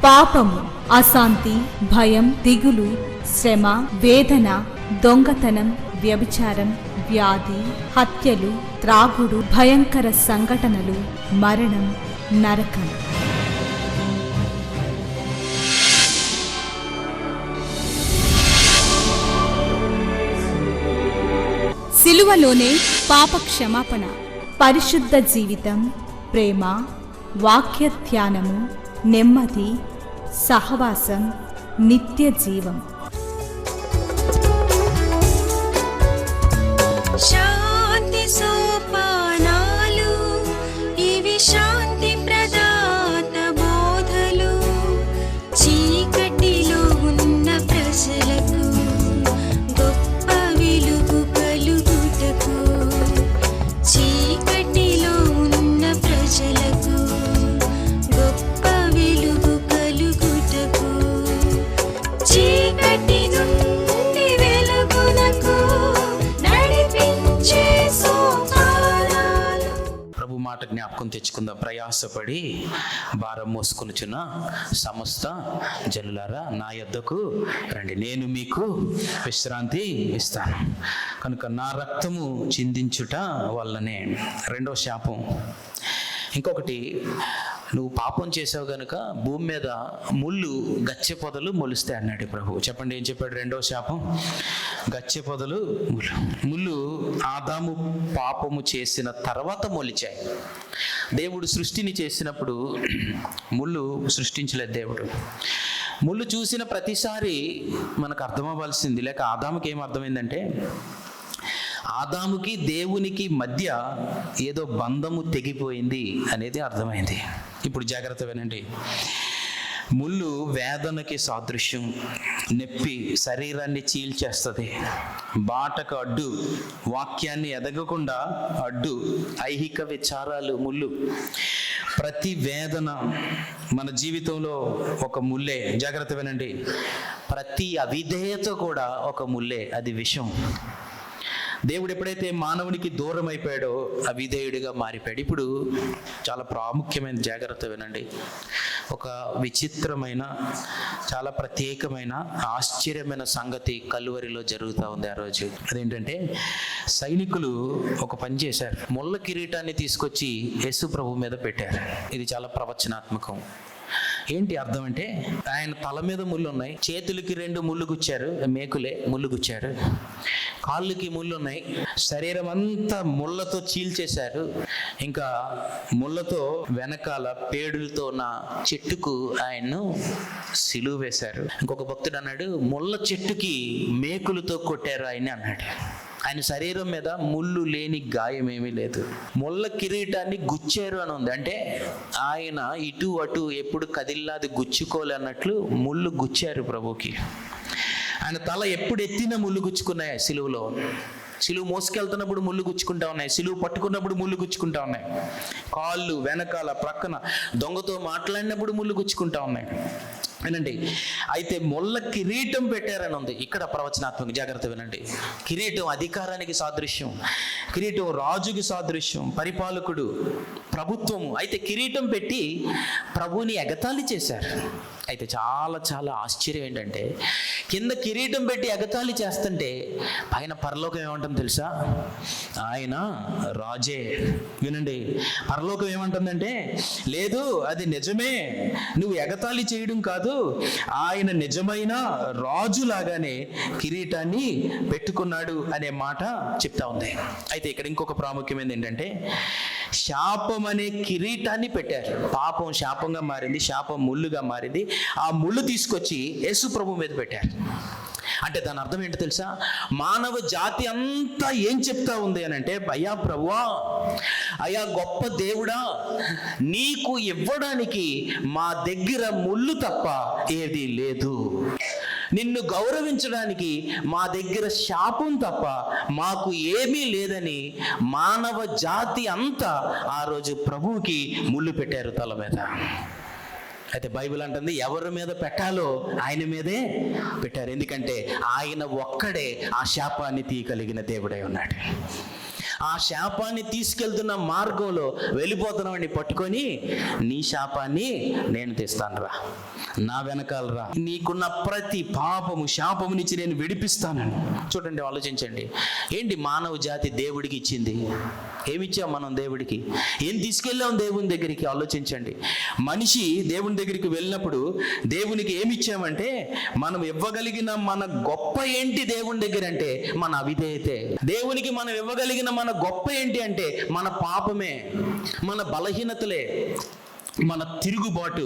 పాపము, అశాంతి, భయం, దిగులు, శ్రమ, వేదన, దొంగతనం, వ్యభిచారం, వ్యాధి, హత్యలు, త్రాగుడు, భయంకర సంఘటనలు, మరణం, నరకం. సిలువలోనే పాప క్షమాపణ, పరిశుద్ధ జీవితం, ప్రేమ, వాక్య ధ్యానము, నెమ్మది, సహవాసం, నిత్య జీవం. శాంతి సోపానాలు, ఇవి శాంతి ప్రదాత బోధలు. చీకటిలో ఉన్న ప్రజలకు గొప్ప వెలుగు కలుగుటకు, చీకటిలో ఉన్న ప్రజలకు గొప్ప వెలుగు కలుగుటకు, చీకటి నుండి వెలుగునకు నడిపించే సోపానాలు. ప్రభు మాట జ్ఞాపకం తెచ్చుకుందాం. ప్రయాసపడి భారం మోసుకొనుచున్న సమస్త జనులారా నా యొద్దకు రండి, నేను మీకు విశ్రాంతి ఇస్తాను. కనుక నా రక్తము చిందించుట వల్లనే. రెండో శాపం. ఇంకొకటి, నువ్వు పాపం చేసావు గనుక భూమి మీద ముళ్ళు, గచ్చె పొదలు మొలుస్తాయి అన్నాడు ప్రభు. చెప్పండి, ఏం చెప్పాడు? రెండో శాపం, గచ్చె పొదలు, ముళ్ళు ఆదాము పాపము చేసిన తర్వాత మొలిచాయి. దేవుడు సృష్టిని చేసినప్పుడు ముళ్ళు సృష్టించలేదు దేవుడు. ముళ్ళు చూసిన ప్రతిసారి మనకు అర్థమవ్వాల్సింది, లేక ఆదాముకి ఏం అర్థమైందంటే, ఆదాముకి దేవునికి మధ్య ఏదో బంధము తెగిపోయింది అనేది అర్థమైంది. ఇప్పుడు జాగ్రత్త వినండి. ముళ్ళు వేదనకి సాదృశ్యం. నొప్పి శరీరాన్ని చీల్చేస్తుంది. బాటకు అడ్డు, వాక్యాన్ని ఎదగకుండా అడ్డు, ఐహిక విచారాలు ముళ్ళు. ప్రతి వేదన మన జీవితంలో ఒక ముల్లే. జాగ్రత్త వినండి. ప్రతి అవిధేయత కూడా ఒక ముల్లే, అది విషం. దేవుడు ఎప్పుడైతే మానవునికి దూరం అయిపోయాడో అవిధేయుడిగా మారిపోయాడు. ఇప్పుడు చాలా ప్రాముఖ్యమైన జాగ్రత్త వినండి. ఒక విచిత్రమైన, చాలా ప్రత్యేకమైన, ఆశ్చర్యమైన సంగతి కల్వరిలో జరుగుతూ ఉంది ఆ రోజు. అదేంటంటే, సైనికులు ఒక పని చేశారు. ముళ్ళ కిరీటాన్ని తీసుకొచ్చి యేసు ప్రభు మీద పెట్టారు. ఇది చాలా ప్రవచనాత్మకం. ఏంటి అర్థం అంటే, ఆయన తల మీద ముళ్ళు ఉన్నాయి, చేతులకి 2 ముళ్ళు గుచ్చారు, మేకులే ముళ్ళు గుచ్చారు, కాళ్ళకి ముళ్ళు ఉన్నాయి, శరీరం అంతా ముళ్ళతో చీల్చేశారు. ఇంకా ముళ్ళతో వెనకాల పేడులతో ఉన్న చెట్టుకు ఆయన్ను సిలువ వేశారు. ఇంకొక భక్తుడు అన్నాడు, ముళ్ళ చెట్టుకి మేకులతో కొట్టారు ఆయన్ని అన్నాడు. ఆయన శరీరం మీద ముళ్ళు లేని గాయం ఏమీ లేదు. ముళ్ళ కిరీటాన్ని గుచ్చారు అని ఉంది. అంటే ఆయన ఇటు అటు ఎప్పుడు కదిల్లాది గుచ్చుకోలేనట్లు ముళ్ళు గుచ్చారు ప్రభుకి. ఆయన తల ఎప్పుడు ఎత్తినా ముళ్ళు గుచ్చుకున్నాయి. సిలువలో సిలువ మోసుకెళ్తున్నప్పుడు ముళ్ళు గుచ్చుకుంటా ఉన్నాయి, సిలువ పట్టుకున్నప్పుడు ముళ్ళు గుచ్చుకుంటా ఉన్నాయి, కాళ్ళు వెనకాల ప్రక్కన దొంగతో మాట్లాడినప్పుడు ముళ్ళు గుచ్చుకుంటా ఉన్నాయి. వినండి. అయితే ముళ్ళ కిరీటం పెట్టారని ఉంది ఇక్కడ ప్రవచనాత్మక. జాగ్రత్త వినండి. కిరీటం అధికారానికి సాదృశ్యం, కిరీటం రాజుకి సాదృశ్యం, పరిపాలకుడు, ప్రభుత్వము. అయితే కిరీటం పెట్టి ప్రభువుని ఎగతాళి చేశారు. అయితే చాలా చాలా ఆశ్చర్యం ఏంటంటే, కింద కిరీటం పెట్టి ఎగతాళి చేస్తుంటే పైన పరలోకం ఏమంటుంది తెలుసా? ఆయన రాజే. వినండి, పరలోకం ఏమంటుందంటే, లేదు అది నిజమే, నువ్వు ఎగతాళి చేయడం కాదు, ఆయన నిజమైన రాజులాగానే కిరీటాన్ని పెట్టుకున్నాడు అనే మాట చెప్తా ఉంది. అయితే ఇక్కడ ఇంకొక ప్రాముఖ్యమైనది ఏంటంటే, శాపం అనే కిరీటాన్ని పెట్టారు. పాపం శాపంగా మారింది, శాపం ముళ్ళుగా మారింది. ఆ ముళ్ళు తీసుకొచ్చి యేసు ప్రభు మీద పెట్టారు. అంటే దాని అర్థం ఏంటో తెలుసా? మానవ జాతి అంతా ఏం చెప్తా ఉంది అని అంటే, అయ్యా ప్రభువా, అయ్యా గొప్ప దేవుడా, నీకు ఇవ్వడానికి మా దగ్గర ముళ్ళు తప్ప ఏది లేదు. నిన్ను గౌరవించడానికి మా దగ్గర శాపం తప్ప మాకు ఏమీ లేదని మానవ జాతి అంతా ఆ రోజు ప్రభువుకి ముళ్ళు పెట్టారు తల మీద. అయితే బైబిల్ అంటుంది, ఎవరి మీద పెట్టాలో ఆయన మీదే పెట్టారు. ఎందుకంటే ఆయన ఒక్కడే ఆ శాపాన్ని తీయగలిగిన దేవుడై ఉన్నాడు. ఆ శాపాన్ని తీసుకెళ్తున్న మార్గంలో వెళ్ళిపోతున్నామని పట్టుకొని, నీ శాపాన్ని నేను తెస్తాను రా, నా వెనకాల రా, నీకున్న ప్రతి పాపము శాపము నుంచి నేను విడిపిస్తానని. చూడండి, ఆలోచించండి. ఏంటి మానవ జాతి దేవుడికి ఇచ్చింది? ఏమిచ్చాం మనం దేవుడికి? ఏం తీసుకెళ్ళాం దేవుని దగ్గరికి? ఆలోచించండి. మనిషి దేవుని దగ్గరికి వెళ్ళినప్పుడు దేవునికి ఏమిచ్చామంటే, మనం ఇవ్వగలిగిన మన గొప్ప ఏంటి దేవుని దగ్గర అంటే మన అవిధేయతే. దేవునికి మనం ఇవ్వగలిగిన మన గొప్ప ఏంటి అంటే మన పాపమే, మన బలహీనతలే, మన తిరుగుబాటు,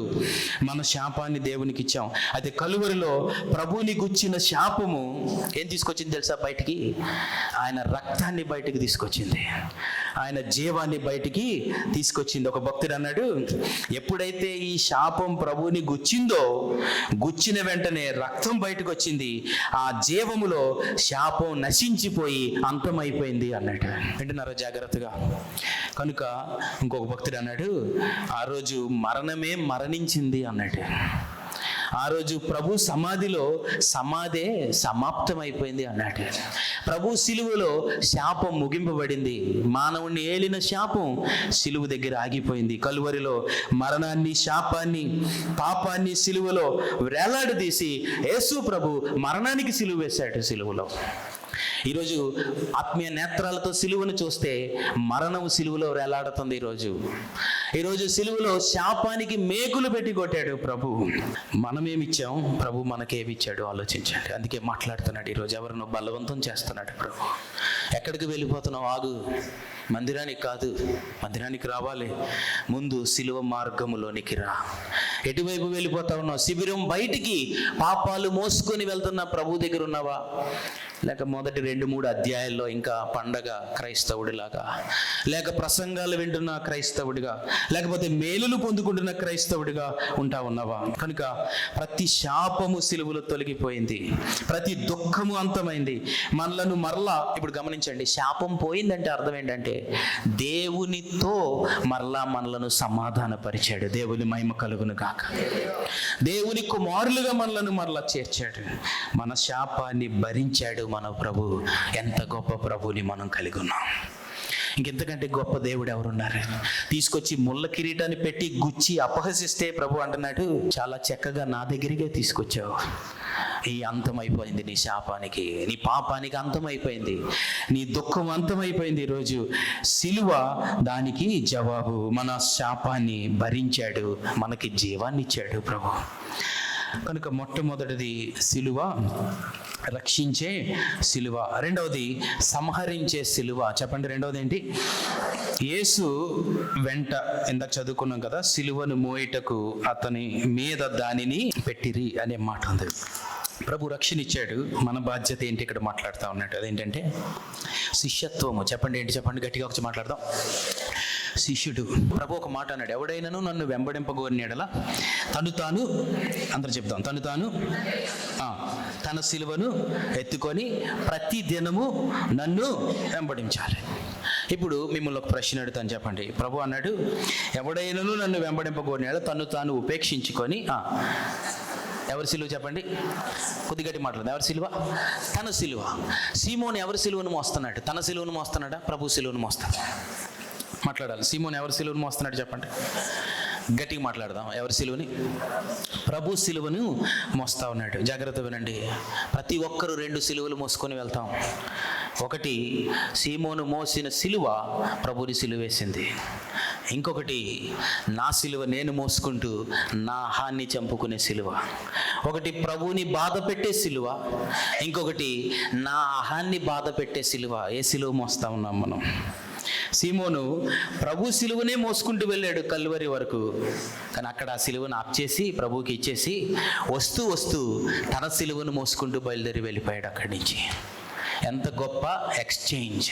మన శాపాన్ని దేవునికి ఇచ్చాం. అయితే కలువరిలో ప్రభువుని గుచ్చిన శాపము ఏం తీసుకొచ్చింది తెలుసా బయటికి? ఆయన రక్తాన్ని బయటికి తీసుకొచ్చింది, ఆయన జీవాన్ని బయటికి తీసుకొచ్చింది. ఒక భక్తుడు అన్నాడు, ఎప్పుడైతే ఈ శాపం ప్రభువుని గుచ్చిందో, గుచ్చిన వెంటనే రక్తం బయటకు వచ్చింది, ఆ జీవములో శాపం నశించిపోయి అంతమైపోయింది అన్నాడు. వింటున్నారా జాగ్రత్తగా? కనుక ఇంకొక భక్తుడు అన్నాడు, ఆ రోజు మరణమే మరణించింది అన్నాడు. ఆ రోజు ప్రభు సమాధిలో సమాధే సమాప్తమైపోయింది అన్నాడు. ప్రభు సిలువలో శాపం ముగింపబడింది. మానవుణ్ణి ఏలిన శాపం సిలువ దగ్గర ఆగిపోయింది. కలువరిలో మరణాన్ని, శాపాన్ని, పాపాన్ని సిలువలో వేలాడదీసి యేసు ప్రభు మరణానికి సిలువ వేశాడు. సిలువలో ఈరోజు ఆత్మీయ నేత్రాలతో సిలువను చూస్తే మరణం సిలువలో వేలాడుతుంది. ఈరోజు సిలువలో శాపానికి మేకులు పెట్టి కొట్టాడు ప్రభు. మనమేమిచ్చాం, ప్రభు మనకేమిచ్చాడు ఆలోచించండి. అందుకే మాట్లాడుతున్నాడు ఈరోజు, ఎవరినో బలవంతం చేస్తున్నాడు ప్రభు. ఎక్కడికి వెళ్ళిపోతున్నావు? ఆగు, మందిరానికి కాదు, మందిరానికి రావాలి, ముందు సిలువ మార్గములోనికి రా. ఎటువైపు వెళ్ళిపోతా ఉన్నావు? శిబిరం బయటికి పాపాలు మోసుకొని వెళ్తున్న ప్రభు దగ్గర ఉన్నావా? లేక మొదటి 2-3 అధ్యాయాల్లో ఇంకా పండగ క్రైస్తవుడిలాగా, లేక ప్రసంగాలు వింటున్న క్రైస్తవుడిగా, లేకపోతే మేలులు పొందుకుంటున్న క్రైస్తవుడిగా ఉంటా ఉన్నావా? కనుక ప్రతి శాపము సిలువలో తొలగిపోయింది, ప్రతి దుఃఖము అంతమైంది. మనలను మరలా, ఇప్పుడు గమనించండి, శాపం పోయిందంటే అర్థం ఏంటంటే దేవునితో మరలా మనలను సమాధానపరిచాడు. దేవుని మహిమ కలుగును గాక. దేవుని కుమారులుగా మనలను మరలా చేర్చాడు. మన శాపాన్ని భరించాడు మన ప్రభు. ఎంత గొప్ప ప్రభుని మనం కలిగి ఉన్నాం! ఇంకెంతకంటే గొప్ప దేవుడు ఎవరున్నారు? తీసుకొచ్చి ముళ్ళ కిరీటాన్ని పెట్టి గుచ్చి అపహసిస్తే ప్రభు అంటున్నాడు, చాలా చక్కగా నా దగ్గరికే తీసుకొచ్చావు. ఈ అంతమైపోయింది నీ శాపానికి, నీ పాపానికి అంతమైపోయింది, నీ దుఃఖం అంతమైపోయింది. ఈరోజు సిలువ దానికి జవాబు. మన శాపాన్ని భరించాడు, మనకి జీవాన్ని ఇచ్చాడు ప్రభు. కనుక మొట్టమొదటిది సిలువ, రక్షించే సిలువ. రెండవది సంహరించే సిలువ. చెప్పండి, రెండవది ఏంటి? యేసు వెంట ఇందాక చదువుకున్నాం కదా, సిలువను మోయుటకు అతని మీద దానిని పెట్టిరి అనే మాట ఉంది. ప్రభు రక్షణ ఇచ్చాడు, మన బాధ్యత ఏంటి ఇక్కడ మాట్లాడుతూ ఉన్నట్టు? అదేంటంటే శిష్యత్వము. చెప్పండి, ఏంటి? చెప్పండి, గట్టిగా వచ్చి మాట్లాడదాం. శిష్యుడు. ప్రభు ఒక మాట అన్నాడు, ఎవడైనాను నన్ను వెంబడింపగోరిన యెడల తను తాను, అందరూ చెప్తాం, తను తాను తన సిలువను ఎత్తుకొని ప్రతి దినము నన్ను వెంబడించాలి. ఇప్పుడు మిమ్మల్ని ఒక ప్రశ్న అడుగుతాను, చెప్పండి. ప్రభు అన్నాడు, ఎవడైనాను నన్ను వెంబడింపగోరిన యెడల తను తాను ఉపేక్షించుకొని, ఎవరి సిలువ? చెప్పండి, కొద్దిగట్టి మాట్లాడదు. ఎవరి సిలువ? తన సిలువ. సీమోను ఎవరి సిలువను మోస్తున్నాడు? తన సిలువను మోస్తున్నాడా? ప్రభు సిలువను మోస్తాడు. మాట్లాడాలి. సీమోను ఎవరి సిలువను మోస్తున్నాడు? చెప్పండి, గట్టిగా మాట్లాడదాం. ఎవరి సిలువని? ప్రభు సిలువను మోస్తా ఉన్నాడు. జాగ్రత్త వినండి, ప్రతి ఒక్కరూ 2 సిలువలు మోసుకొని వెళ్తాం. ఒకటి, సీమోను మోసిన సిలువ ప్రభుని సిలువేసింది. ఇంకొకటి, నా సిలువ నేను మోసుకుంటూ నా అహాన్ని చంపుకునే సిలువ. ఒకటి ప్రభుని బాధ పెట్టే సిలువ, ఇంకొకటి నా అహాన్ని బాధ పెట్టే సిలువ. ఏ సిలువ మోస్తా ఉన్నాం మనం? సీమోను ప్రభు సిలువనే మోసుకుంటూ వెళ్ళాడు కల్వరి వరకు, కానీ అక్కడ ఆ సిలువను ఆప్ చేసి ప్రభువుకి ఇచ్చేసి వస్తూ వస్తూ తన సిలువను మోసుకుంటూ బయలుదేరి వెళ్ళిపోయాడు అక్కడి నుంచి. ఎంత గొప్ప ఎక్స్చేంజ్,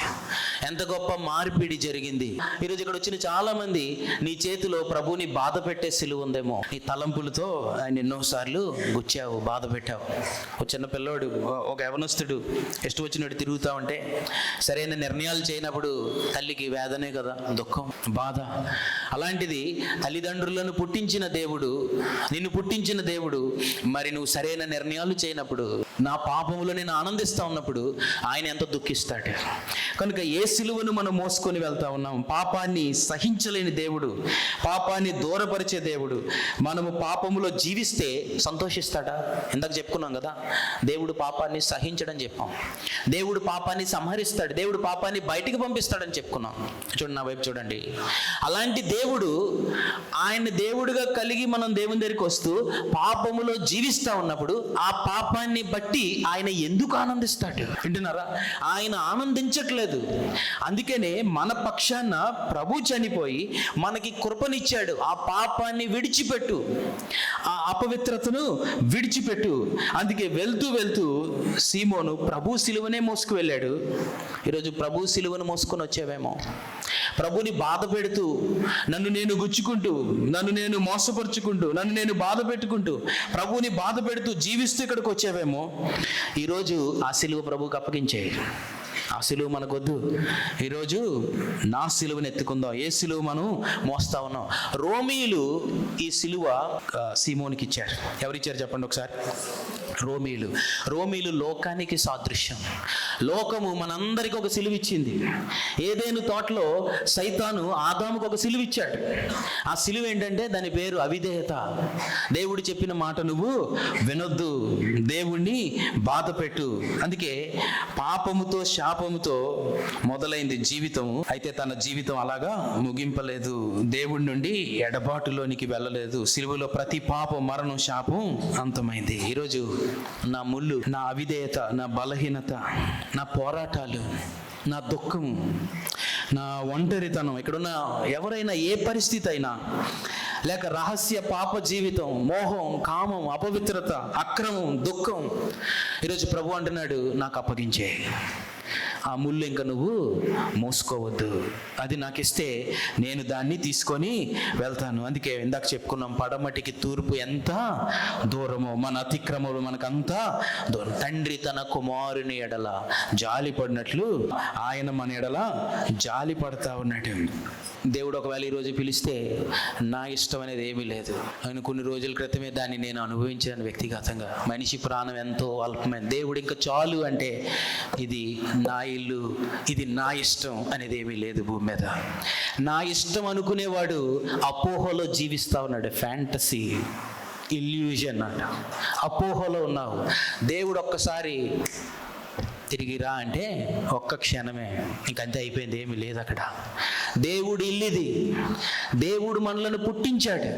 ఎంత గొప్ప మార్పిడి జరిగింది. ఈరోజు ఇక్కడ వచ్చిన చాలా మంది, నీ చేతిలో ప్రభుని బాధ పెట్టే సిలువ ఉందేమో, నీ తలంపులతో ఆయన ఎన్నోసార్లు గుచ్చావు, బాధ పెట్టావు. ఒక చిన్న పిల్లోడు, ఒక యవనస్తుడు ఇష్టం వచ్చినట్టు తిరుగుతా ఉంటే, సరైన నిర్ణయాలు చేయనప్పుడు తల్లికి వేదనే కదా, దుఃఖం, బాధ. అలాంటిది తల్లిదండ్రులను పుట్టించిన దేవుడు, నిన్ను పుట్టించిన దేవుడు, మరి నువ్వు సరైన నిర్ణయాలు చేయనప్పుడు నా పాపములో నేను ఆనందిస్తూ ఉన్నప్పుడు ఆయన ఎంత దుఃఖిస్తాడు. కనుక ఏ సిలువను మనం మోసుకొని వెళ్తా ఉన్నాం? పాపాన్ని సహించలేని దేవుడు, పాపాన్ని దూరపరిచే దేవుడు. మనము పాపములో జీవిస్తే సంతోషిస్తాడా? ఇందాక చెప్పుకున్నాం కదా, దేవుడు పాపాన్ని సహించడని చెప్పాం. దేవుడు పాపాన్ని సంహరిస్తాడు, దేవుడు పాపాన్ని బయటికి పంపిస్తాడని చెప్పుకున్నాం. చూడండి, నా వైపు చూడండి. అలాంటి దేవుడు, ఆయన దేవుడుగా కలిగి మనం దేవుని దగ్గరికి వస్తూ పాపములో జీవిస్తూ ఉన్నప్పుడు ఆ పాపాన్ని బట్టి ఆయన ఎందుకు ఆనందిస్తాడు? వింటున్నారా? ఆయన ఆనందించట్లేదు. అందుకనే మన పక్షాన ప్రభు చనిపోయి మనకి కృపనిచ్చాడు. ఆ పాపాన్ని విడిచిపెట్టు, ఆ అపవిత్రతను విడిచిపెట్టు. అందుకే వెళ్తూ వెళ్తూ సీమోను ప్రభు సిలువనే మోసుకు వెళ్ళాడు. ఈరోజు ప్రభు సిలువను మోసుకొని వచ్చేవేమో, ప్రభుని బాధ పెడుతూ, నన్ను నేను గుచ్చుకుంటూ, నన్ను నేను మోసపరుచుకుంటూ, నన్ను నేను బాధ పెట్టుకుంటూ, ప్రభుని బాధ పెడుతూ జీవిస్తూ ఇక్కడికి వచ్చేవేమో. ఈరోజు ఆ సిలువ ప్రభువుకి అప్పగించేయి. ఆ సిలువ మనకొద్దు. ఈరోజు నా సిలువను ఎత్తుకుందాం. ఏ సిలువ మనం మోస్తా ఉన్నాం? రోమీయులు ఈ సిలువ సీమోనికి ఇచ్చారు. ఎవరిచ్చారు చెప్పండి ఒకసారి? రోమీయులు లోకానికి సాదృశ్యం. లోకము మనందరికి ఒక సిలువ ఇచ్చింది. ఏదేను తోటలో సైతాను ఆదాముకు ఒక సిలువ ఇచ్చాడు. ఆ సిలువ ఏంటంటే దాని పేరు అవిధేయత. దేవుడు చెప్పిన మాట నువ్వు వినొద్దు, దేవుణ్ణి బాధ పెట్టు. అందుకే పాపముతో శాపముతో మొదలైంది జీవితం. అయితే తన జీవితం అలాగా ముగింపలేదు. దేవుడి నుండి ఎడబాటులోనికి వెళ్ళలేదు. సిలువలో ప్రతి పాపం, మరణం, శాపం అంతమైంది. ఈరోజు నా ముళ్ళు, నా అవిధేయత, నా బలహీనత, నా పోరాటాలు, నా దుఃఖము, నా ఒంటరితనం, ఇక్కడున్న ఎవరైనా ఏ పరిస్థితి అయినా, లేక రహస్య పాప జీవితం, మోహం, కామం, అపవిత్రత, అక్రమం, దుఃఖం, ఈరోజు ప్రభు అంటున్నాడు, నాకు అప్పగించే. ఆ ముళ్ళు ఇంకా నువ్వు మోసుకోవద్దు. అది నాకు ఇస్తే నేను దాన్ని తీసుకొని వెళ్తాను. అందుకే ఇందాక చెప్పుకున్నాం, పడమటికి తూర్పు ఎంత దూరమో మన అతిక్రమములు మనకంత దూరం. తండ్రి తన కుమారుని ఎడల జాలి పడినట్లు ఆయన మన ఎడల జాలి పడతా ఉన్నాడు. దేవుడు ఒకవేళ ఈరోజు పిలిస్తే నా ఇష్టం అనేది ఏమీ లేదు. ఆయన కొన్ని రోజుల క్రితమే దాన్ని నేను అనుభవించాను వ్యక్తిగతంగా. మనిషి ప్రాణం ఎంతో అల్పమైన, దేవుడు ఇంకా చాలు అంటే ఇది నా ఇల్లు, ఇది నా ఇష్టం అనేది ఏమీ లేదు భూమి మీద. నా ఇష్టం అనుకునేవాడు అపోహలో జీవిస్తా ఉన్నాడు. ఫ్యాంటసీ, ఇల్యూజన్ అంట. అపోహలో ఉన్నావు. దేవుడు ఒక్కసారి తిరిగిరా అంటే ఒక్క క్షణమే, ఇంకంతే, అయిపోయింది, ఏమీ లేదు అక్కడ. దేవుడు ఇల్లిది. దేవుడు మనలను పుట్టించాడు.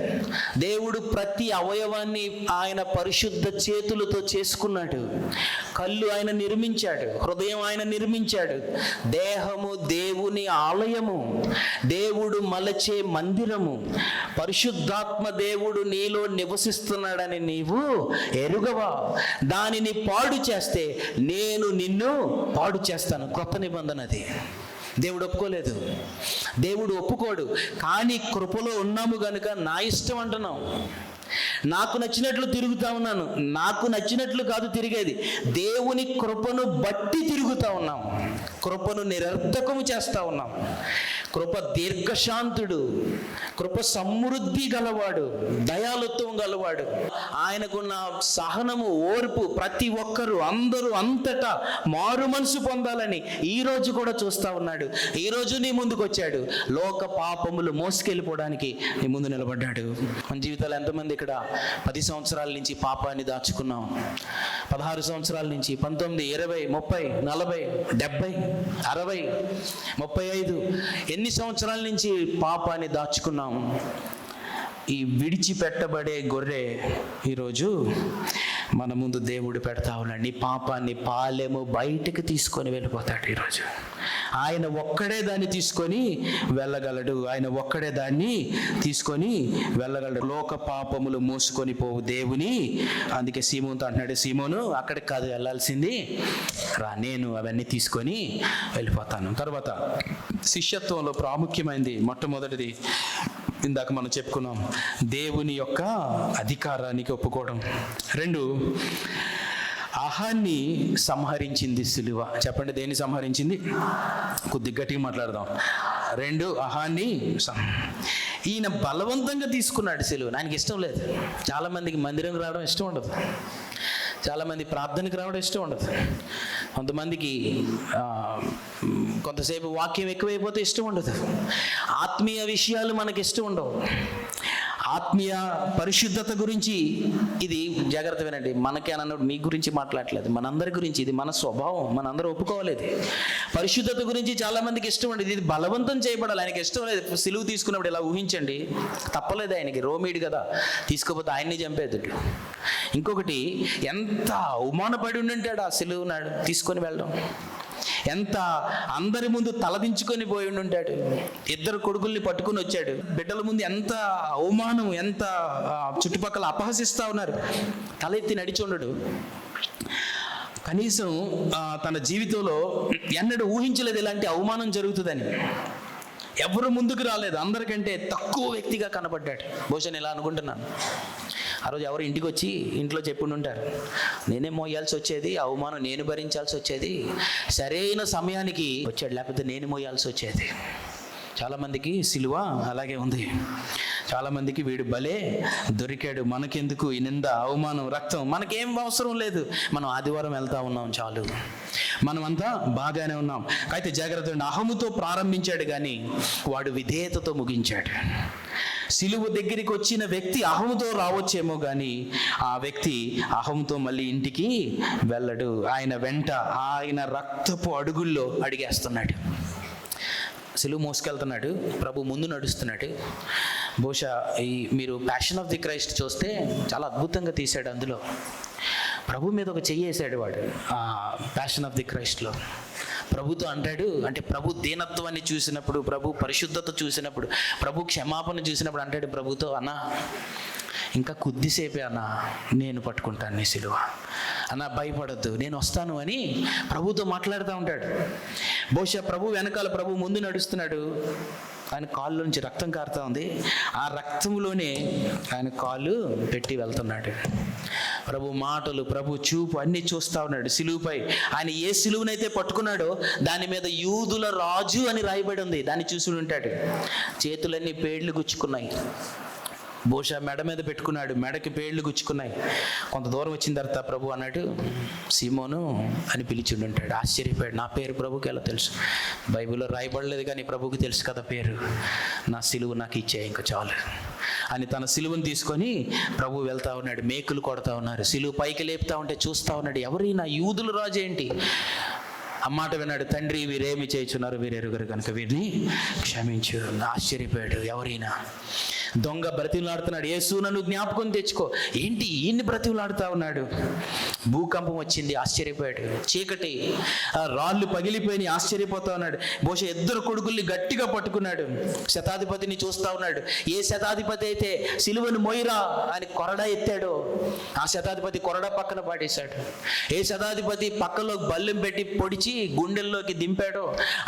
దేవుడు ప్రతి అవయవాన్ని ఆయన పరిశుద్ధ చేతులతో చేసుకున్నాడు. కళ్ళు ఆయన నిర్మించాడు, హృదయం ఆయన నిర్మించాడు. దేహము దేవుని ఆలయము, దేవుడు మలచే మందిరము. పరిశుద్ధాత్మ దేవుడు నీలో నివసిస్తున్నాడని నీవు ఎరుగవా? దానిని పాడు చేస్తే నేను నిన్ను పాడు చేస్తాను. కొత్త నిబంధన అది. దేవుడు ఒప్పుకోలేదు, దేవుడు ఒప్పుకోడు. కానీ కృపలో ఉన్నాము గనుక నా ఇష్టం అంటున్నాం. నాకు నచ్చినట్లు తిరుగుతా ఉన్నాను. నాకు నచ్చినట్లు కాదు తిరిగేది, దేవుని కృపను బట్టి తిరుగుతా ఉన్నాం. కృపను నిరర్థకము చేస్తా ఉన్నాం. కృప దీర్ఘశాంతుడు, కృప సమృద్ధి గలవాడు, దయాలుత్వం గలవాడు. ఆయనకున్న సహనము, ఓర్పు ప్రతి ఒక్కరూ, అందరూ అంతటా మారు మనసు పొందాలని ఈ రోజు కూడా చూస్తా ఉన్నాడు. ఈ రోజు నీ ముందుకు వచ్చాడు. లోక పాపములు మోసుకెళ్ళిపోవడానికి నీ ముందు నిలబడ్డాడు. మన జీవితాలు ఎంతమంది ఇక్కడ 10 సంవత్సరాల నుంచి పాపాన్ని దాచుకున్నాం? 16 సంవత్సరాల నుంచి, 19, 20, 30, 40, 70, 60, 35, ఎన్ని సంవత్సరాల నుంచి పాపాన్ని దాచుకున్నాం? ఈ విడిచిపెట్టబడే గొర్రె ఈరోజు మన ముందు దేవుడు పెడతా ఉన్నాడు. నీ పాపాన్ని పాలెము బయటకు తీసుకొని వెళ్ళిపోతాడు. ఈరోజు ఆయన ఒక్కడే దాన్ని తీసుకొని వెళ్ళగలడు. ఆయన ఒక్కడే దాన్ని తీసుకొని వెళ్ళగలడు. లోక పాపములు మోసుకొని పోవు దేవుని. అందుకే సీమోనుతో అంటున్నాడు, సీమోను అక్కడికి కాదు వెళ్ళాల్సింది, రా, నేను అవన్నీ తీసుకొని వెళ్ళిపోతాను. తర్వాత శిష్యత్వంలో ప్రాముఖ్యమైనది, మొట్టమొదటిది ఇందాక మనం చెప్పుకున్నాం, దేవుని యొక్క అధికారానికి ఒప్పుకోవడం. 2, అహాన్ని సంహరించింది సిలువ. చెప్పండి, దేన్ని సంహరించింది? కొద్ది గట్టిగా మాట్లాడదాం. 2, అహాన్ని ఈయన బలవంతంగా తీసుకున్నాడు సిలువ. ఆయనకి ఇష్టం లేదు. చాలామందికి మందిరంకి రావడం ఇష్టం ఉండదు. చాలామంది ప్రార్థనకి రావడం ఇష్టం ఉండదు. కొంతమందికి కొంతసేపు వాక్యం ఎక్కువైపోతే ఇష్టం ఉండదు. ఆత్మీయ విషయాలు మనకి ఇష్టం ఉండవు. ఆత్మీయ పరిశుద్ధత గురించి ఇది జాగ్రత్త వినండి. మనకే అన్నట్టు మీ గురించి మాట్లాడలేదు, మనందరి గురించి. ఇది మన స్వభావం, మనందరూ ఒప్పుకోలేదు. పరిశుద్ధత గురించి చాలామందికి ఇష్టం ఉండదు. ఇది బలవంతం చేయబడాలి. ఆయనకి ఇష్టం లేదు. సిలువు తీసుకున్నప్పుడు ఇలా ఊహించండి, తప్పలేదు ఆయనకి, రోమీడు కదా, తీసుకోపోతే ఆయన్ని చంపేది. ఇంకొకటి, ఎంత అవమానపడి ఉండుంటాడు ఆ సిలువు నాడు తీసుకొని వెళ్ళడం. ఎంత అందరి ముందు తలదించుకొని పోయి ఉంటాడు. 2 కొడుకుల్ని పట్టుకుని వచ్చాడు. బిడ్డల ముందు ఎంత అవమానం, ఎంత చుట్టుపక్కల అపహసిస్తూ ఉన్నారు. తల ఎత్తి నడిచి ఉండడు. కనీసం తన జీవితంలో ఎన్నడూ ఊహించలేదు ఇలాంటి అవమానం జరుగుతుందని. ఎవరు ముందుకు రాలేదు. అందరికంటే తక్కువ వ్యక్తిగా కనబడ్డాడు. బహుశా నేను ఇలా అనుకుంటున్నాను, ఆ రోజు ఎవరు ఇంటికి వచ్చి ఇంట్లో చెప్పుండి ఉంటారు, నేనే మోయాల్సి వచ్చేది, అవమానం నేను భరించాల్సి వచ్చేది, సరైన సమయానికి వచ్చాడు, లేకపోతే నేను మోయాల్సి వచ్చేది. చాలామందికి సిలువ అలాగే ఉంది. చాలామందికి వీడు భలే దొరికాడు, మనకెందుకు ఈ నింద, అవమానం, రక్తం, మనకేం అవసరం లేదు, మనం ఆదివారం వెళ్తా ఉన్నాం చాలు, మనమంతా బాగానే ఉన్నాం. అయితే జాగ్రత్త, అహముతో ప్రారంభించాడు కానీ వాడు విధేయతతో ముగించాడు. సిలువ దగ్గరికి వచ్చిన వ్యక్తి అహముతో రావచ్చేమో కానీ ఆ వ్యక్తి అహంతో మళ్ళీ ఇంటికి వెళ్ళడు. ఆయన వెంట ఆయన రక్తపు అడుగుల్లో అడిగేస్తున్నాడు. సిలువ మోసుకెళ్తున్నాడు, ప్రభు ముందు నడుస్తున్నాడు. బహుశా మీరు ప్యాషన్ ఆఫ్ ది క్రైస్ట్ చూస్తే చాలా అద్భుతంగా తీశాడు. అందులో ప్రభు మీద ఒక చెయ్యి వేసాడు వాడు. ఆ ప్యాషన్ ఆఫ్ ది క్రైస్ట్లో ప్రభుతో అంటాడు, అంటే ప్రభు దీనత్వాన్ని చూసినప్పుడు, ప్రభు పరిశుద్ధత చూసినప్పుడు, ప్రభు క్షమాపణ చూసినప్పుడు అంటాడు ప్రభుతో, అన్నా ఇంకా కొద్దిసేపే అన్నా, నేను పట్టుకుంటాను నీ సిలువ, అన్నా భయపడద్దు, నేను వస్తాను అని ప్రభుతో మాట్లాడుతూ ఉంటాడు. బహుశా ప్రభు వెనకాల, ప్రభు ముందు నడుస్తున్నాడు. ఆయన కాళ్ళ నుంచి రక్తం కారుతూ ఉంది. ఆ రక్తంలోనే ఆయన కాళ్ళు పెట్టి వెళ్తున్నాడు. ప్రభు మాటలు, ప్రభు చూపు అన్నీ చూస్తూ ఉన్నాడు. సిలువుపై ఆయన ఏ సిలువునైతే పట్టుకున్నాడో దాని మీద యూదుల రాజు అని రాయబడి ఉంది. దాన్ని చూసి ఉంటాడు. చేతులన్నీ పేడ్లు గుచ్చుకున్నాయి. బహుశా మెడ మీద పెట్టుకున్నాడు, మెడకి పేడ్లు గుచ్చుకున్నాయి. కొంత దూరం వచ్చిన తర్వాత ప్రభు అన్నాడు, సీమోను అని పిలిచిండు ఉంటాడు. ఆశ్చర్యపోయాడు. నా పేరు ప్రభుకి ఎలా తెలుసు? బైబిల్లో రాయబడలేదు కానీ ప్రభుకి తెలుసు కదా పేరు. నా సిలువు నాకు ఇచ్చే, ఇంకా చాలు అని తన సిలువుని తీసుకొని ప్రభు వెళ్తా ఉన్నాడు. మేకులు కొడతా ఉన్నారు. సిలువు పైకి లేపుతా ఉంటే చూస్తూ ఉన్నాడు. ఎవరి నా యూదుల రాజు ఏంటి? అమ్మాట విన్నాడు. తండ్రి, వీరేమి చేయుచున్నారు, వీరెరుగరు కనుక వీరిని క్షమించు. ఆశ్చర్యపోయాడు. ఎవరైనా దొంగ బ్రతిమలాడుతున్నాడు, యేసు నన్ను జ్ఞాపకం తెచ్చుకో. ఏంటి ఈయన్ని బ్రతిమలాడుతూ ఉన్నాడు? భూకంపం వచ్చింది, ఆశ్చర్యపోయాడు. చీకటి, రాళ్ళు పగిలిపోయి ఆశ్చర్యపోతా ఉన్నాడు. బహుశా 2 కొడుకుల్ని గట్టిగా పట్టుకున్నాడు. శతాధిపతిని చూస్తూ ఉన్నాడు. ఏ శతాధిపతి అయితే సిలువను మోయిరా అని కొరడా ఎత్తాడో ఆ శతాధిపతి కొరడా పక్కన పాడేశాడు. ఏ శతాధిపతి పక్కలో బల్లెం పెట్టి పొడిచి గుండెల్లోకి దింపాడో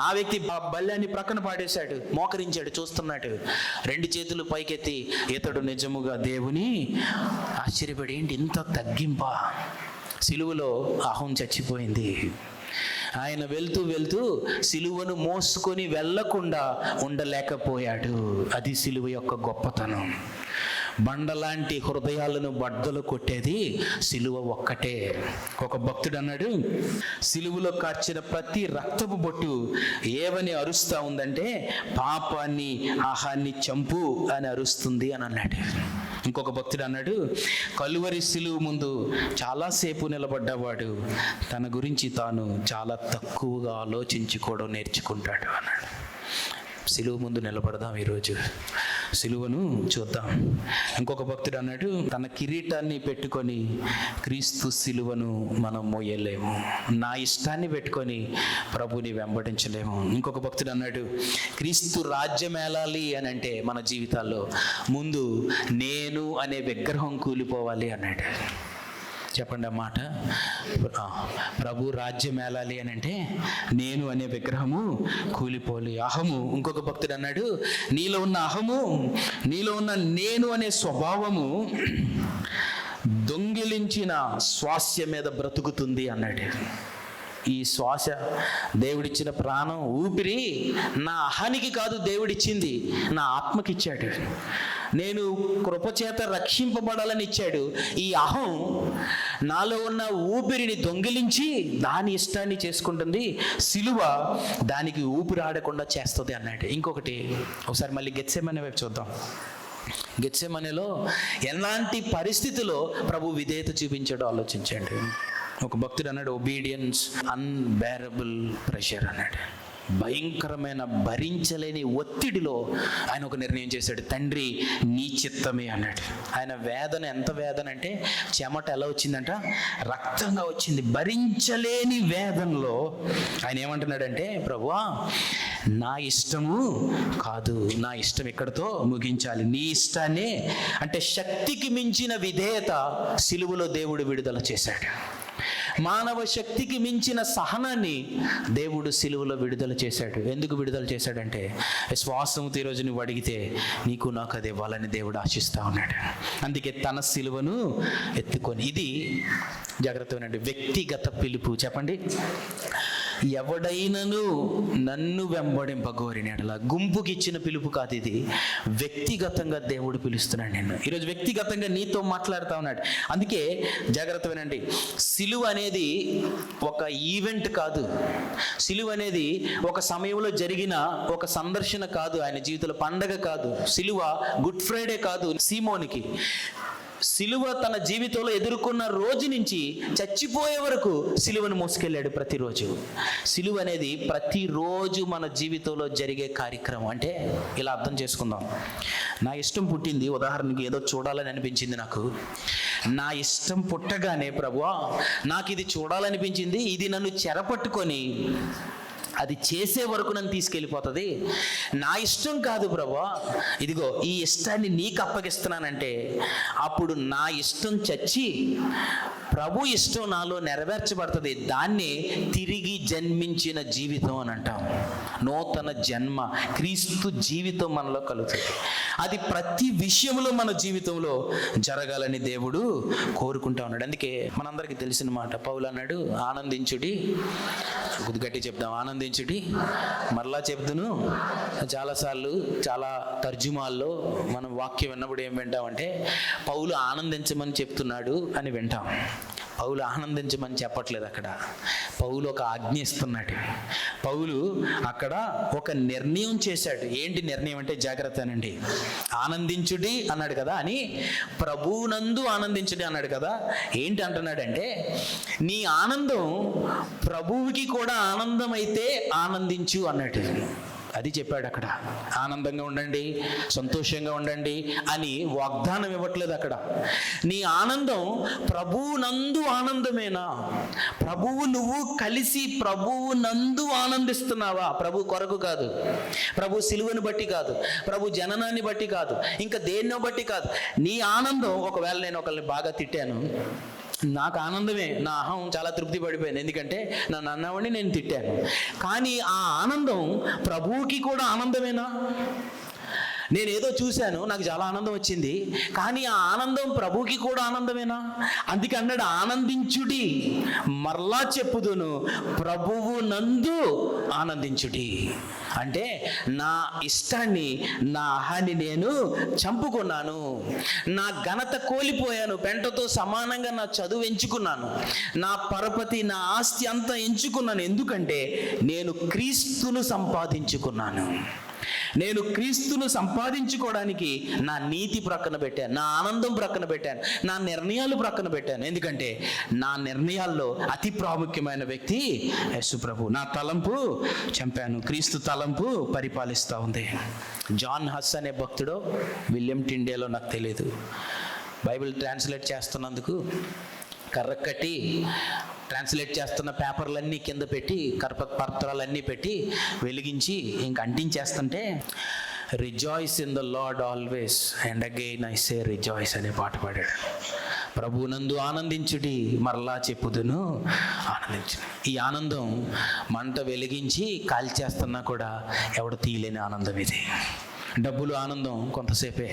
ఆ వ్యక్తి బల్యాన్ని ప్రక్కన పాడేశాడు. మోకరించాడు, చూస్తున్నాడు. 2 చేతులు పైకెత్తి, ఇతడు నిజముగా దేవుని. ఆశ్చర్యపడి, ఏంటి ఇంత తగ్గింప? సిలువలో అహం చచ్చిపోయింది. ఆయన వెళ్తూ వెళ్తూ సిలువను మోసుకొని వెళ్ళకుండా ఉండలేకపోయాడు. అది సిలువ యొక్క గొప్పతనం. బండలాంటి హృదయాలను బద్దలు కొట్టేది సిలువ ఒక్కటే. ఒక భక్తుడు అన్నాడు, సిలువలో కార్చిన ప్రతి రక్తపు బొట్టు ఏమని అరుస్తూ ఉందంటే, పాపాన్ని, ఆహాన్ని చంపు అని అరుస్తుంది అని అన్నాడు. ఇంకొక భక్తుడు అన్నాడు, కలువరి సిలువ ముందు చాలాసేపు నిలబడ్డవాడు తన గురించి తాను చాలా తక్కువగా ఆలోచించుకోవడం నేర్చుకుంటాడు అన్నాడు. సిలువ ముందు నిలబడదాం, ఈరోజు సిలువను చూద్దాం. ఇంకొక భక్తుడు అన్నాడు, తన కిరీటాన్ని పెట్టుకొని క్రీస్తు సిలువను మనం మోయలేము, నా ఇష్టాన్ని పెట్టుకొని ప్రభుని వెంబడించలేము. ఇంకొక భక్తుడు అన్నాడు, క్రీస్తు రాజ్యం ఏలాలి అని అంటే మన జీవితాల్లో ముందు నేను అనే విగ్రహం కూలిపోవాలి అన్నాడు. చెప్పండి ఆ మాట. ప్రభు రాజ్యం ఏలాలి అని అంటే నేను అనే విగ్రహము కూలిపోలి. అహము, ఇంకొక భక్తుడు అన్నాడు, నీలో ఉన్న అహము, నీలో ఉన్న నేను అనే స్వభావము దొంగిలించిన స్వాస్య మీద బ్రతుకుతుంది అన్నాడు. ఈ శ్వాస దేవుడిచ్చిన ప్రాణం, ఊపిరి నా అహానికి కాదు దేవుడిచ్చింది, నా ఆత్మకిచ్చాడు. నేను కృపచేత రక్షింపబడాలని ఇచ్చాడు. ఈ అహం నాలో ఉన్న ఊపిరిని దొంగిలించి దాని ఇష్టాన్ని చేసుకుంటుంది, సిలువ దానికి ఊపిరి ఆడకుండా చేస్తుంది అన్నాడు. ఇంకొకటి, ఒకసారి మళ్ళీ గెత్సేమనే వైపు చూద్దాం. గెత్సేమనేలో ఎలాంటి పరిస్థితిలో ప్రభు విధేయత చూపించాడో ఆలోచించండి. ఒక భక్తుడు అన్నాడు, ఒబీడియన్స్ అన్బేరబుల్ ప్రెషర్ అన్నాడు. భయంకరమైన భరించలేని ఒత్తిడిలో ఆయన ఒక నిర్ణయం చేశాడు, తండ్రి నీ చిత్తమే అన్నాడు. ఆయన వేదన ఎంత వేదన అంటే చెమట ఎలా వచ్చిందంట, రక్తంగా వచ్చింది. భరించలేని వేదనలో ఆయన ఏమంటున్నాడంటే, ప్రభువా నా ఇష్టము కాదు, నా ఇష్టం ఇక్కడితో ముగించాలి, నీ ఇష్టాన్ని. అంటే శక్తికి మించిన విధేయత సిలువలో దేవుడు విడుదల చేశాడు. మానవ శక్తికి మించిన సహనాన్ని దేవుడు సిలువలో విడుదల చేశాడు. ఎందుకు విడుదల చేశాడంటే, శ్వాసముతో ఈరోజు నువ్వు అడిగితే నీకు నాకు అది ఇవ్వాలని దేవుడు ఆశిస్తూ ఉన్నాడు. అందుకే తన సిలువను ఎత్తుకొని, ఇది జాగ్రత్తగా వ్యక్తిగత పిలుపు. చెప్పండి, ఎవడైనను నన్ను వెంబడింపగోరినట్లా గుంపుకి ఇచ్చిన పిలుపు కాదు, ఇది వ్యక్తిగతంగా దేవుడు పిలుస్తున్నాడు నిన్ను. ఈరోజు వ్యక్తిగతంగా నీతో మాట్లాడుతూ ఉన్నాడు. అందుకే జాగ్రత్త వినండి, సిలువ అనేది ఒక ఈవెంట్ కాదు, సిలువ అనేది ఒక సమయంలో జరిగిన ఒక సందర్శన కాదు, ఆయన జీవితంలో పండగ కాదు. సిలువ గుడ్ ఫ్రైడే కాదు సీమోనికి. సిలువ తన జీవితంలో ఎదుర్కొన్న రోజు నుంచి చచ్చిపోయే వరకు సిలువను మోసుకెళ్ళాడు ప్రతిరోజు. సిలువ అనేది ప్రతిరోజు మన జీవితంలో జరిగే కార్యక్రమం. అంటే ఇలా అర్థం చేసుకుందాం, నా ఇష్టం పుట్టింది, ఉదాహరణకి ఏదో చూడాలని అనిపించింది నాకు. నా ఇష్టం పుట్టగానే ప్రభువా నాకు ఇది చూడాలనిపించింది, ఇది నన్ను చెరపట్టుకొని అది చేసే వరకు నన్ను తీసుకెళ్ళిపోతుంది. నా ఇష్టం కాదు ప్రభువా, ఇదిగో ఈ ఇష్టాన్ని నీకు అప్పగిస్తున్నానంటే అప్పుడు నా ఇష్టం చచ్చి ప్రభు ఇష్టం నాలో నెరవేర్చబడుతుంది. దాన్ని తిరిగి జన్మించిన జీవితం అని అంటాం. నూతన జన్మ, క్రీస్తు జీవితం మనలో కలుగుతుంది. అది ప్రతి విషయంలో మన జీవితంలో జరగాలని దేవుడు కోరుకుంటా ఉన్నాడు. అందుకే మనందరికీ తెలిసిన మాట, పౌలు అన్నాడు, ఆనందించుడి. గట్టి చెప్దాం, ఆనందించుడి. మరలా చెప్తును, చాలాసార్లు చాలా తర్జుమాల్లో మనం వాక్యం విన్నప్పుడు ఏం వింటామంటే, పౌలు ఆనందించమని చెప్తున్నాడు అని వింటాం. పౌలు ఆనందించమని చెప్పట్లేదు, అక్కడ పౌలు ఒక ఆజ్ఞ ఇస్తున్నాడు. పౌలు అక్కడ ఒక నిర్ణయం చేశాడు. ఏంటి నిర్ణయం అంటే, జాగ్రత్త అనండి, ఆనందించుడి అన్నాడు కదా అని ప్రభువునందు ఆనందించుడి అన్నాడు కదా. ఏంటి అంటున్నాడంటే, నీ ఆనందం ప్రభువుకి కూడా ఆనందం అయితే ఆనందించు అన్నట్టు. అది చెప్పాడు అక్కడ. ఆనందంగా ఉండండి, సంతోషంగా ఉండండి అని వాగ్దానం ఇవ్వట్లేదు అక్కడ. నీ ఆనందం ప్రభువు నందు ఆనందమేనా? ప్రభువు నువ్వు కలిసి ప్రభువు నందు ఆనందిస్తున్నావా? ప్రభు కొరకు కాదు, ప్రభు సిలువను బట్టి కాదు, ప్రభు జననాన్ని బట్టి కాదు, ఇంకా దేన్నో బట్టి కాదు. నీ ఆనందం, ఒకవేళ నేను ఒకరిని బాగా తిట్టాను, నాకు ఆనందమే, నా అహం చాలా తృప్తి పడిపోయింది, ఎందుకంటే నన్ను అన్నవాడిని నేను తిట్టాను. కానీ ఆ ఆనందం ప్రభువుకి కూడా ఆనందమేనా? నేనేదో చూశాను, నాకు చాలా ఆనందం వచ్చింది, కానీ ఆ ఆనందం ప్రభువుకి కూడా ఆనందమేనా? అందుకే అన్నాడు, ఆనందించుడి. మరలా చెప్పుదును, ప్రభువు నందు ఆనందించుడి. అంటే నా ఇష్టాన్ని, నా అహాన్ని నేను చంపుకున్నాను, నా ఘనత కోల్పోయాను, పెంటతో సమానంగా నా చదువు ఎంచుకున్నాను, నా పరపతి, నా ఆస్తి అంతా ఎంచుకున్నాను. ఎందుకంటే నేను క్రీస్తును సంపాదించుకున్నాను. నేను క్రీస్తును సంపాదించుకోవడానికి నా నీతి ప్రక్కన పెట్టాను, నా ఆనందం ప్రక్కన పెట్టాను, నా నిర్ణయాలు ప్రక్కన పెట్టాను. ఎందుకంటే నా నిర్ణయాల్లో అతి ప్రాముఖ్యమైన వ్యక్తి యేసు ప్రభు. నా తలంపు చంపాను, క్రీస్తు తలంపు పరిపాలిస్తూ ఉంది. జాన్ హస్ అనే భక్తుడో విలియం టిండేలో నాకు తెలియదు, బైబిల్ ట్రాన్స్లేట్ చేస్తున్నందుకు కర్ర కట్టి ట్రాన్స్లేట్ చేస్తున్న పేపర్లన్నీ కింద పెట్టి, కరపత్రాలన్నీ పెట్టి వెలిగించి ఇంక అంటించేస్తుంటే, rejoice in the Lord always and again I say rejoice అనే పాట పాడాడు. ప్రభువునందు ఆనందించుడి, మరలా చెప్పుదును ఆనందించుడి. ఈ ఆనందం మంట వెలిగించి కాల్చేస్తున్నా కూడా ఎవడు తీయలేని ఆనందం ఇది. డబ్బులు ఆనందం కొంతసేపే,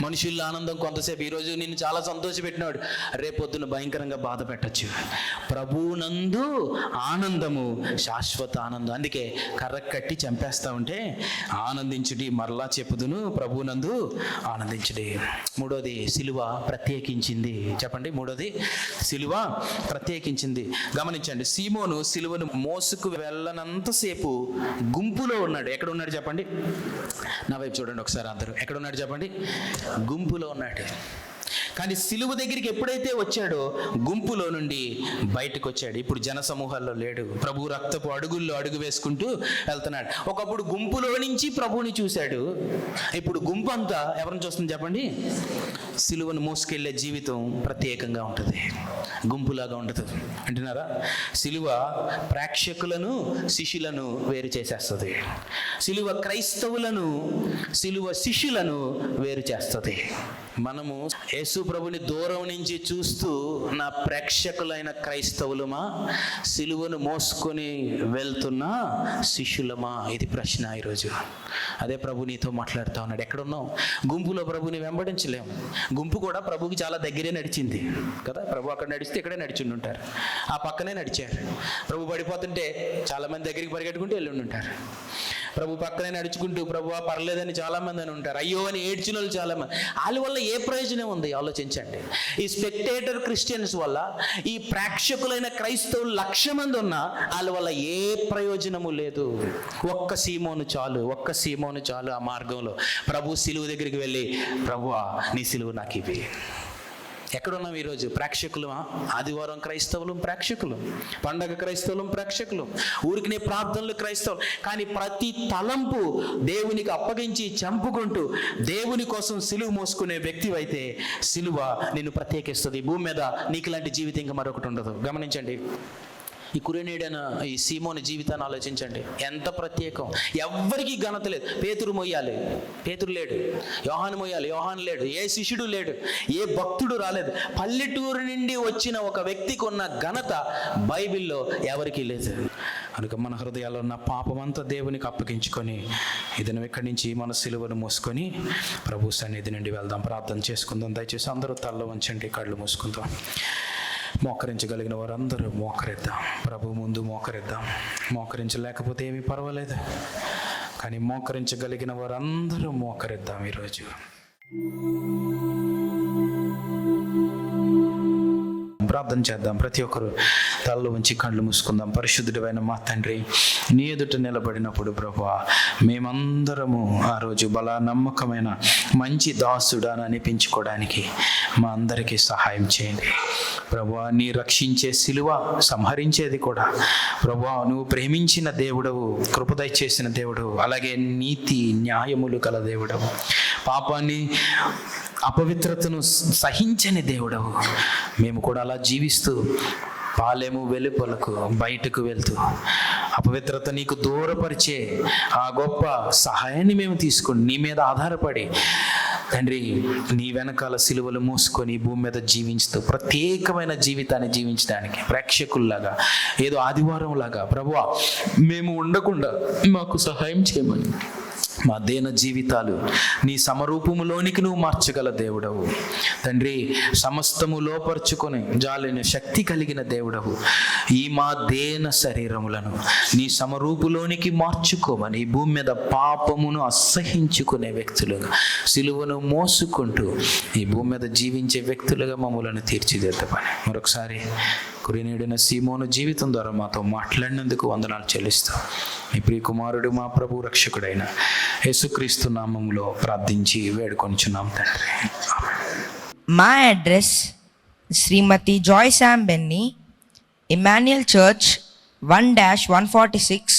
మనుషుల ఆనందం కొంతసేపు. ఈరోజు నిన్ను చాలా సంతోషపెట్టినాడు, రేపొద్దున భయంకరంగా బాధ పెట్టచ్చు. ప్రభువునందు ఆనందము శాశ్వత ఆనందం. అందుకే కర్ర కట్టి చంపేస్తా ఉంటే ఆనందించుడి, మరలా చెప్పుదును ప్రభువునందు ఆనందించుడి. మూడోది సిలువ ప్రత్యేకించింది. చెప్పండి, మూడోది సిలువ ప్రత్యేకించింది. గమనించండి, సీమోను సిలువను మోసుకు వెళ్ళనంతసేపు గుంపులో ఉన్నాడు. ఎక్కడ ఉన్నాడు చెప్పండి? నా వైపు చూడండి ఒకసారి అందరూ. ఎక్కడ ఉన్నాడు చెప్పండి? గుంపులో ఉన్నాడు. కానీ సిలువ దగ్గరికి ఎప్పుడైతే వచ్చాడో గుంపులో నుండి బయటకు వచ్చాడు. ఇప్పుడు జన సమూహాల్లో లేడు, ప్రభు రక్తపు అడుగుల్లో అడుగు వేసుకుంటూ వెళ్తున్నాడు. ఒకప్పుడు గుంపులో నుంచి ప్రభువుని చూశాడు, ఇప్పుడు గుంపు అంతా ఎవరిని చూస్తుంది చెప్పండి? సిలువను మోసుకెళ్లే జీవితం ప్రత్యేకంగా ఉంటుంది, గుంపులాగా ఉంటుంది. అంటున్నారా? సిలువ ప్రేక్షకులను శిష్యులను వేరు చేసేస్తుంది. సిలువ క్రైస్తవులను, సిలువ శిష్యులను వేరు చేస్తుంది. మనము యేసు ప్రభుని దూరం నుంచి చూస్తూ నా ప్రేక్షకులైన క్రైస్తవులమా, సిలువను మోసుకొని వెళ్తున్న శిష్యులమా? ఇది ప్రశ్న ఈరోజు. అదే ప్రభు నీతో మాట్లాడుతూ ఉన్నాడు. ఎక్కడున్నావు? గుంపులో ప్రభుని వెంబడించలేము. గుంపు కూడా ప్రభుకి చాలా దగ్గరే నడిచింది కదా. ప్రభు అక్కడ నడిస్తే ఇక్కడే నడిచిండి ఉంటారు, ఆ పక్కనే నడిచారు. ప్రభు పడిపోతుంటే చాలామంది దగ్గరికి పరిగెట్టుకుంటూ వెళ్ళి ఉంటారు. ప్రభు పక్కనే నడుచుకుంటూ ప్రభు పర్లేదని చాలామంది అని ఉంటారు, అయ్యో అని ఏడ్చిన వాళ్ళు చాలామంది. వాళ్ళ వల్ల ఏ ప్రయోజనం ఉంది ఆలోచించండి. ఈ స్పెక్టేటర్ క్రిస్టియన్స్ వల్ల, ఈ ప్రేక్షకులైన క్రైస్తవులు 1,00,000 మంది ఉన్నా వాళ్ళ వల్ల ఏ ప్రయోజనము లేదు. ఒక్క సీమోను చాలు, ఒక్క సీమోను చాలు. ఆ మార్గంలో ప్రభు సిలువ దగ్గరికి వెళ్ళి, ప్రభువా నీ సిలువ నాకు ఇవి. ఎక్కడున్నాం ఈరోజు? ప్రేక్షకులమా? ఆదివారం క్రైస్తవులు ప్రేక్షకులు, పండగ క్రైస్తవులు ప్రేక్షకులు, ఊరికి ప్రార్థనలు క్రైస్తవులు. కానీ ప్రతి తలంపు దేవునికి అప్పగించి చంపుకుంటూ దేవుని కోసం సిలువ మోసుకునే వ్యక్తి అయితే సిలువ నిన్ను ప్రత్యేకిస్తుంది. భూమి మీద నీకు లాంటి జీవితం ఇంకా మరొకటి ఉండదు. గమనించండి, ఈ కురేనీడైన ఈ సీమోని జీవితాన్ని ఆలోచించండి, ఎంత ప్రత్యేకం. ఎవ్వరికీ ఘనత లేదు. పేతురు మోయాలి, పేతురు లేడు. యోహాను మోయాలి, యోహాను లేడు. ఏ శిష్యుడు లేడు, ఏ భక్తుడు రాలేదు. పల్లెటూరు నుండి వచ్చిన ఒక వ్యక్తికి ఉన్న ఘనత బైబిల్లో ఎవరికీ లేదు. కనుక మన హృదయాల్లో ఉన్న పాపమంతా దేవునికి అప్పగించుకొని ఇదను ఇక్కడి నుంచి మన సిలువను మోసుకొని ప్రభు సన్నిధి నుండి వెళ్దాం, ప్రార్థన చేసుకుందాం. దయచేసి అందరూ తల్ల వంచండి, కళ్ళు మూసుకుందాం. మోకరించగలిగిన వారందరూ మోకరిద్దాం, ప్రభు ముందు మోకరిద్దాం. మోకరించలేకపోతే ఏమీ పర్వాలేదు, కానీ మోకరించగలిగిన వారందరూ మోకరిద్దాం ఈరోజు. ప్రార్థన చేద్దాం. ప్రతి ఒక్కరు తలలు ఉంచి కళ్ళు మూసుకుందాం. పరిశుద్ధుడైన మా తండ్రి, నీ ఎదుట నిలబడినప్పుడు ప్రభువా, మేమందరము ఆ రోజు బలా నమ్మకమైన మంచి దాసుడా అని అనిపించుకోవడానికి మా అందరికీ సహాయం చేయండి ప్రభువా. నీ రక్షించే సిలువ సంహరించేది కూడా ప్రభువా, నువ్వు ప్రేమించిన దేవుడవు, కృపదయ చేసిన దేవుడవు, అలాగే నీతి న్యాయములు కల దేవుడవు, పాపాన్ని అపవిత్రతను సహించని దేవుడవు. మేము కూడా అలా జీవిస్తూ పాలెము వెలుపలకు బయటకు వెళ్తూ అపవిత్రత నీకు దూరపరిచే ఆ గొప్ప సహాయాన్ని మేము తీసుకొని నీ మీద ఆధారపడి తండ్రి నీ వెనకాల సిలువలు మూసుకొని భూమి మీద జీవించుతూ ప్రత్యేకమైన జీవితాన్ని జీవించడానికి ప్రేక్షకుల్లాగా, ఏదో ఆదివారం లాగా ప్రభువా మేము ఉండకుండా మాకు సహాయం చేయమని. మా దేన జీవితాలు నీ సమరూపములోనికి నువ్వు మార్చగల దేవుడవు తండ్రి. సమస్తము లోపరుచుకొని జాలిన శక్తి కలిగిన దేవుడవు. ఈ మా దేన శరీరములను నీ సమరూపులోనికి మార్చుకోమని భూమి మీద పాపమును అసహించుకునే వ్యక్తులుగా, సిలువను మోసుకుంటూ ఈ భూమి మీద జీవించే వ్యక్తులుగా మమ్మలను తీర్చిదిద్దమని మరొకసారి కురేనీడిన సీమోను జీవితం ద్వారా మాతో మాట్లాడినందుకు వందనాలు చెల్లిస్తాం. మీ ప్రియ కుమారుడు మా ప్రభు రక్షకుడైన యేసుక్రీస్తు నామములో ప్రార్థించి వేడుకొంచున్నాం తండ్రి. మా address Srimathi Joy Sam Benny, Emmanuel church 1-146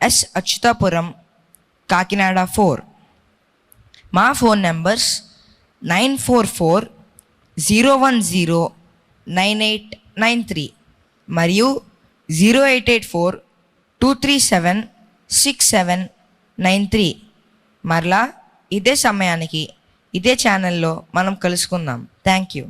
S Achutapuram, Kakinada 4. మా ఫోన్ నంబర్స్ 944-010-9893 మరియు 0884-237-6793. మరలా ఇదే సమయానికి ఇదే ఛానల్లో మనం కలుసుకుందాం. Thank you.